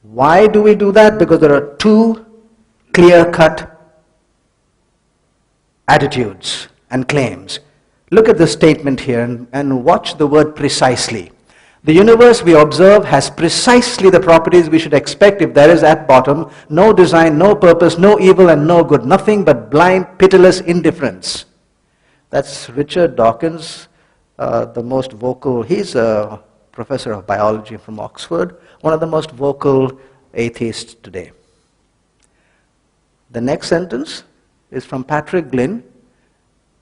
Why do we do that? Because there are two clear-cut attitudes and claims. Look at this statement here and watch the word precisely. The universe we observe has precisely the properties we should expect if there is at bottom no design, no purpose, no evil and no good, nothing but blind, pitiless indifference. That's Richard Dawkins, the most vocal, he's a professor of biology from Oxford, one of the most vocal atheists today. The next sentence is from Patrick Glynn.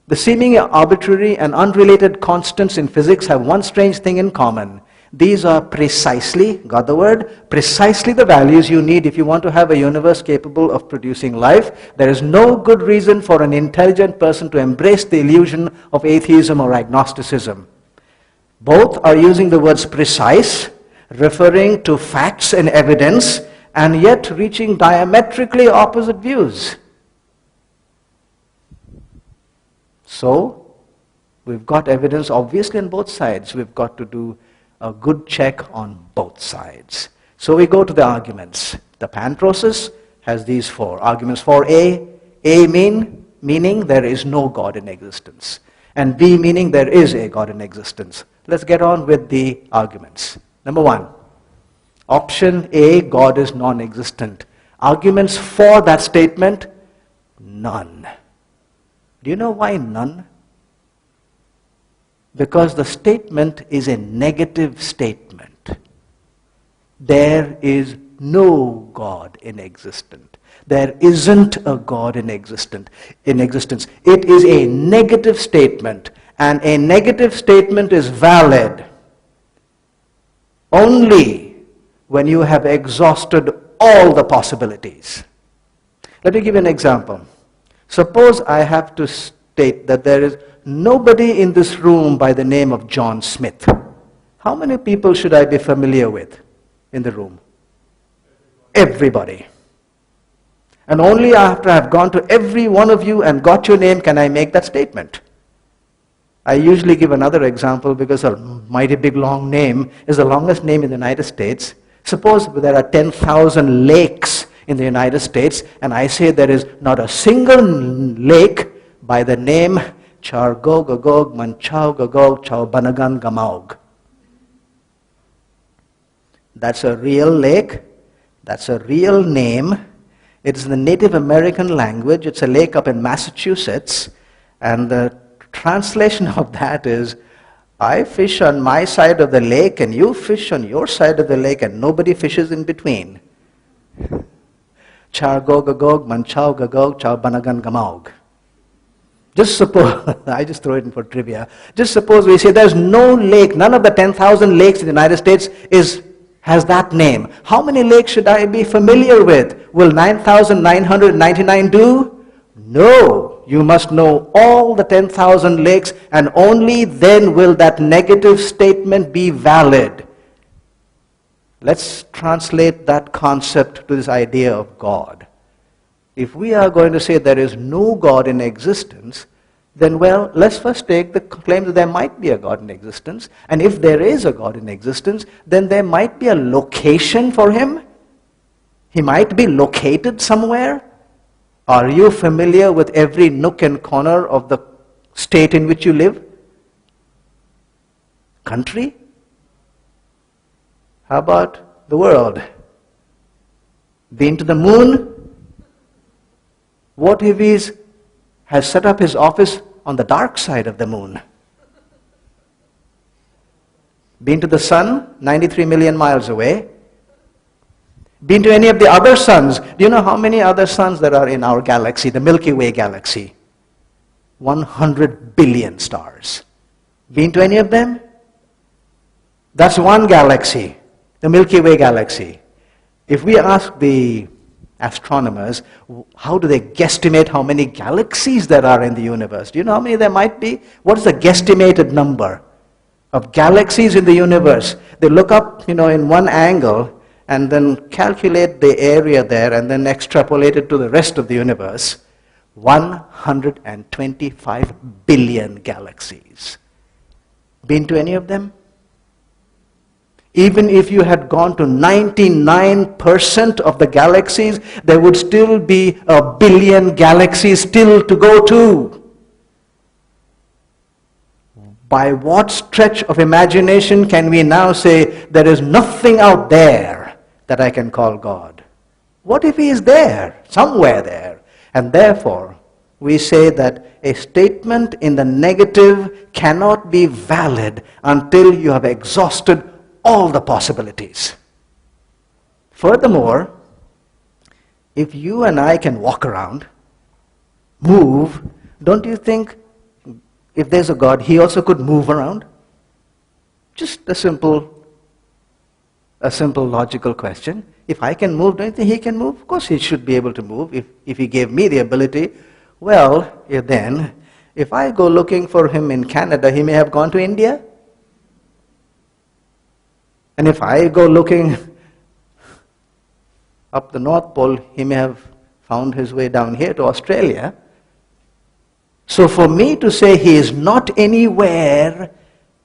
The seemingly arbitrary and unrelated constants in physics have one strange thing in common. These are precisely, got the word? Precisely the values you need if you want to have a universe capable of producing life. There is no good reason for an intelligent person to embrace the illusion of atheism or agnosticism. Both are using the words precise, referring to facts and evidence, and yet reaching diametrically opposite views. So, we've got evidence obviously on both sides. We've got to do a good check on both sides. So we go to the arguments. The Pan process has these four arguments. For A meaning there is no God in existence, and B meaning there is a God in existence. Let's get on with the arguments. Number one, option A, God is non-existent. Arguments for that statement, none. Do you know why none? Because the statement is a negative statement. There is no God in existence. There isn't a God in existence. It is a negative statement, and a negative statement is valid only when you have exhausted all the possibilities. Let me give you an example. Suppose I have to state that there is nobody in this room by the name of John Smith. How many people should I be familiar with in the room? Everybody. And only after I've gone to every one of you and got your name can I make that statement. I usually give another example because a mighty big long name is the longest name in the United States. Suppose there are 10,000 lakes in the United States, and I say there is not a single lake by the name Chargogagog Manchaugagog Chaubanagan Gamaug. That's a real lake. That's a real name. It's in the Native American language. It's a lake up in Massachusetts. And the translation of that is, I fish on my side of the lake and you fish on your side of the lake and nobody fishes in between. Chargogagog Manchaugagog Chaubanagan Gamaug. Just suppose, I just throw it in for trivia. Just suppose we say there's no lake, none of the 10,000 lakes in the United States has that name. How many lakes should I be familiar with? Will 9,999 do? No. You must know all the 10,000 lakes, and only then will that negative statement be valid. Let's translate that concept to this idea of God. If we are going to say there is no God in existence, then well, let's first take the claim that there might be a God in existence. And if there is a God in existence, then there might be a location for him. He might be located somewhere. Are you familiar with every nook and corner of the state in which you live? Country? How about the world? Been to the moon? What if he has set up his office on the dark side of the moon? Been to the sun, 93 million miles away? Been to any of the other suns? Do you know how many other suns there are in our galaxy, the Milky Way galaxy? 100 billion stars. Been to any of them? That's one galaxy, the Milky Way galaxy. If we ask the astronomers, how do they guesstimate how many galaxies there are in the universe? Do you know how many there might be? What is the guesstimated number of galaxies in the universe? They look up, in one angle and then calculate the area there and then extrapolate it to the rest of the universe. 125 billion galaxies. Been to any of them? Even if you had gone to 99% of the galaxies, there would still be a billion galaxies still to go to. By what stretch of imagination can we now say there is nothing out there that I can call God? What if He is there, somewhere there? And therefore, we say that a statement in the negative cannot be valid until you have exhausted all the possibilities. Furthermore, if you and I can walk around, move, don't you think if there's a God, He also could move around? Just a simple logical question. If I can move, don't you think He can move? Of course He should be able to move if He gave me the ability. Well, then, if I go looking for Him in Canada, He may have gone to India. And if I go looking up the North Pole, He may have found His way down here to Australia. So for me to say He is not anywhere,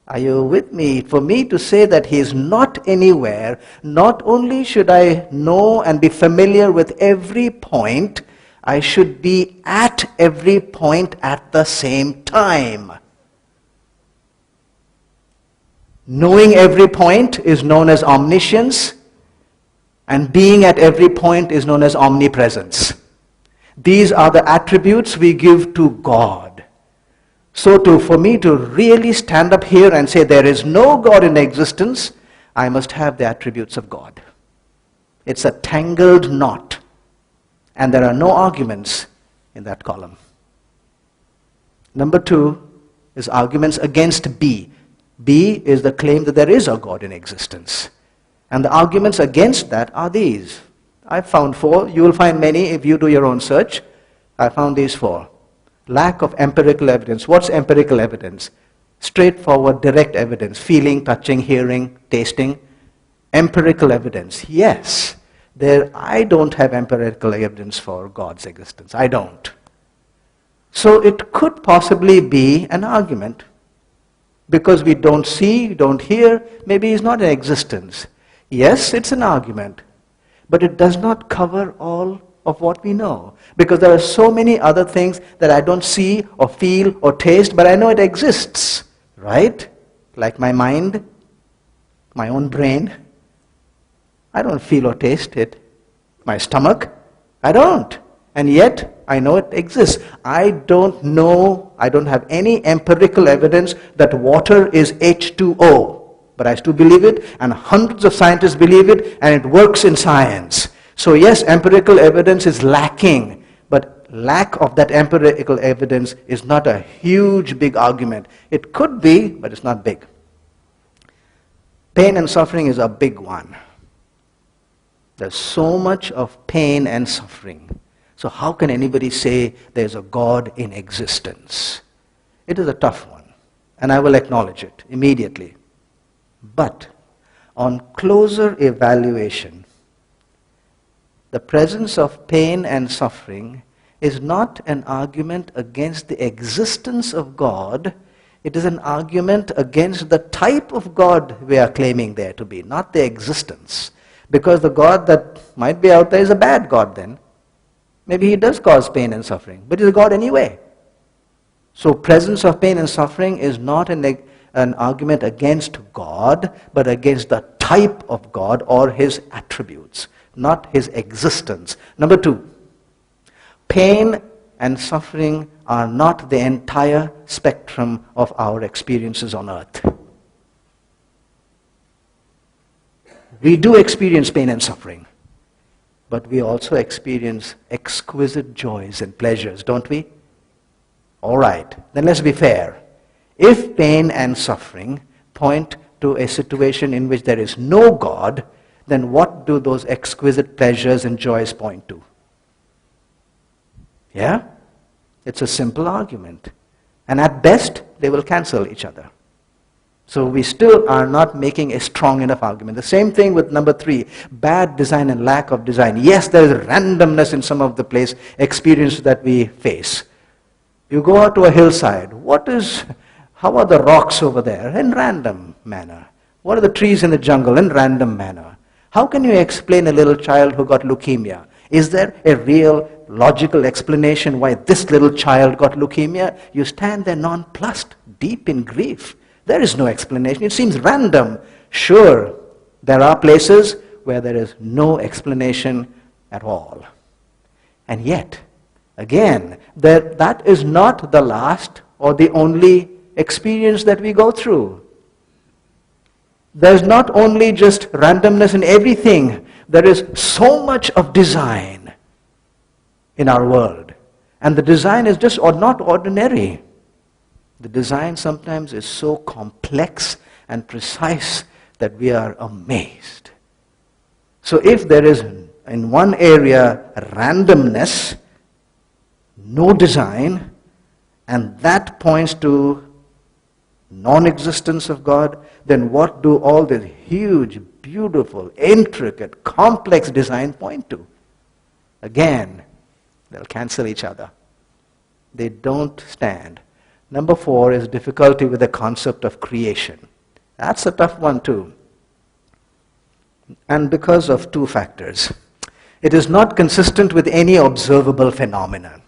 are you with me? For me to say that He is not anywhere, not only should I know and be familiar with every point, I should be at every point at the same time. Knowing every point is known as omniscience, and being at every point is known as omnipresence. These are the attributes we give to God. So for me to really stand up here and say there is no God in existence, I must have the attributes of God. It's a tangled knot, and there are no arguments in that column. Number 2 is arguments against B. B is the claim that there is a God in existence. And the arguments against that are these. I've found 4. You will find many if you do your own search. I found these 4. Lack of empirical evidence. What's empirical evidence? Straightforward, direct evidence. Feeling, touching, hearing, tasting. Empirical evidence. Yes. I don't have empirical evidence for God's existence. I don't. So it could possibly be an argument. Because we don't see, don't hear, maybe He's not in existence. Yes, it's an argument, but it does not cover all of what we know. Because there are so many other things that I don't see or feel or taste, but I know it exists, right? Like my mind, my own brain. I don't feel or taste it. My stomach, I don't. And yet, I know it exists. I don't know, I don't have any empirical evidence that water is H2O. But I still believe it, and hundreds of scientists believe it, and it works in science. So yes, empirical evidence is lacking, but lack of that empirical evidence is not a huge, big argument. It could be, but it's not big. Pain and suffering is a big one. There's so much of pain and suffering. So how can anybody say there's a God in existence? It is a tough one, and I will acknowledge it immediately. But on closer evaluation, the presence of pain and suffering is not an argument against the existence of God. It is an argument against the type of God we are claiming there to be, not the existence. Because the God that might be out there is a bad God then. Maybe He does cause pain and suffering, but He's a God anyway. So presence of pain and suffering is not an argument against God, but against the type of God or His attributes, not His existence. Number 2, pain and suffering are not the entire spectrum of our experiences on earth. We do experience pain and suffering, but we also experience exquisite joys and pleasures, don't we? All right, then let's be fair. If pain and suffering point to a situation in which there is no God, then what do those exquisite pleasures and joys point to? Yeah? It's a simple argument. And at best, they will cancel each other. So we still are not making a strong enough argument. The same thing with number 3, bad design and lack of design. Yes, there is randomness in some of the place experience that we face. You go out to a hillside. How are the rocks over there? In random manner. What are the trees in the jungle in random manner? How can you explain a little child who got leukemia? Is there a real logical explanation why this little child got leukemia? You stand there nonplussed, deep in grief. There is no explanation. It seems random. Sure, there are places where there is no explanation at all. And yet, again, that is not the last or the only experience that we go through. There's not only just randomness in everything, there is so much of design in our world. And the design is just not ordinary. The design sometimes is so complex and precise that we are amazed. So if there is in one area randomness, no design, and that points to non-existence of God, then what do all this huge, beautiful, intricate, complex design point to? Again, they'll cancel each other. They don't stand. Number 4 is difficulty with the concept of creation. That's a tough one too. And because of 2 factors. It is not consistent with any observable phenomenon.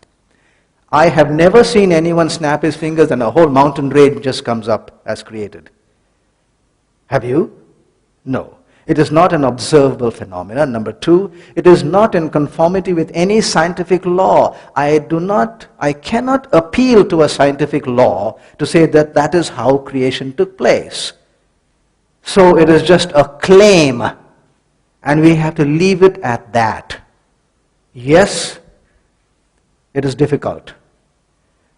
I have never seen anyone snap his fingers and a whole mountain range just comes up as created. Have you? No. It is not an observable phenomenon. Number 2, it is not in conformity with any scientific law. I cannot appeal to a scientific law to say that that is how creation took place. So it is just a claim, and we have to leave it at that. Yes, it is difficult.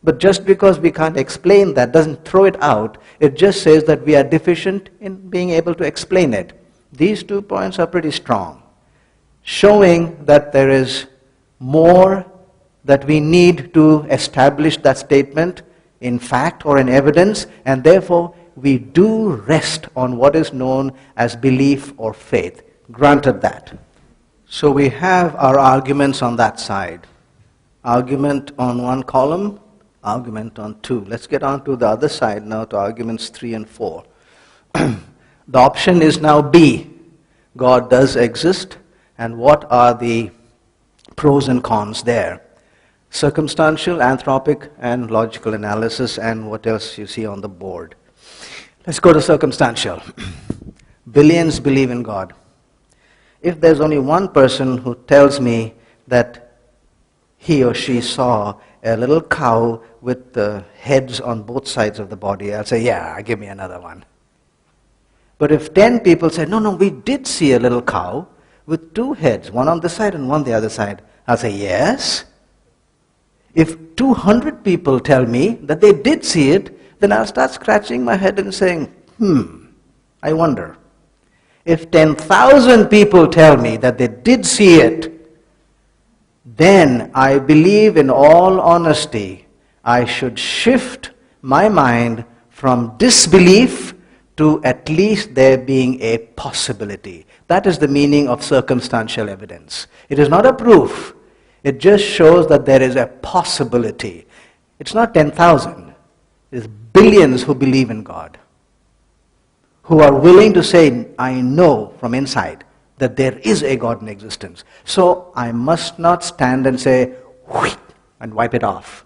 But just because we can't explain that doesn't throw it out. It just says that we are deficient in being able to explain it. These 2 points are pretty strong, showing that there is more that we need to establish that statement in fact or in evidence, and therefore we do rest on what is known as belief or faith. Granted that. So we have our arguments on that side. Argument on one column, argument on 2. Let's get on to the other side now, to arguments 3 and 4. The option is now B. God does exist, and what are the pros and cons there? Circumstantial, anthropic, and logical analysis, and what else you see on the board. Let's go to circumstantial. Billions believe in God. If there's only one person who tells me that he or she saw a little cow with the heads on both sides of the body, I'll say, yeah, give me another one. But if 10 people say, no, we did see a little cow with 2 heads, one on this side and one on the other side, I'll say, yes. If 200 people tell me that they did see it, then I'll start scratching my head and saying, I wonder. If 10,000 people tell me that they did see it, then I believe in all honesty, I should shift my mind from disbelief to at least there being a possibility. That is the meaning of circumstantial evidence. It is not a proof. It just shows that there is a possibility. It's not 10,000. It's billions who believe in God, who are willing to say, I know from inside that there is a God in existence. So I must not stand and say, whoosh, and wipe it off.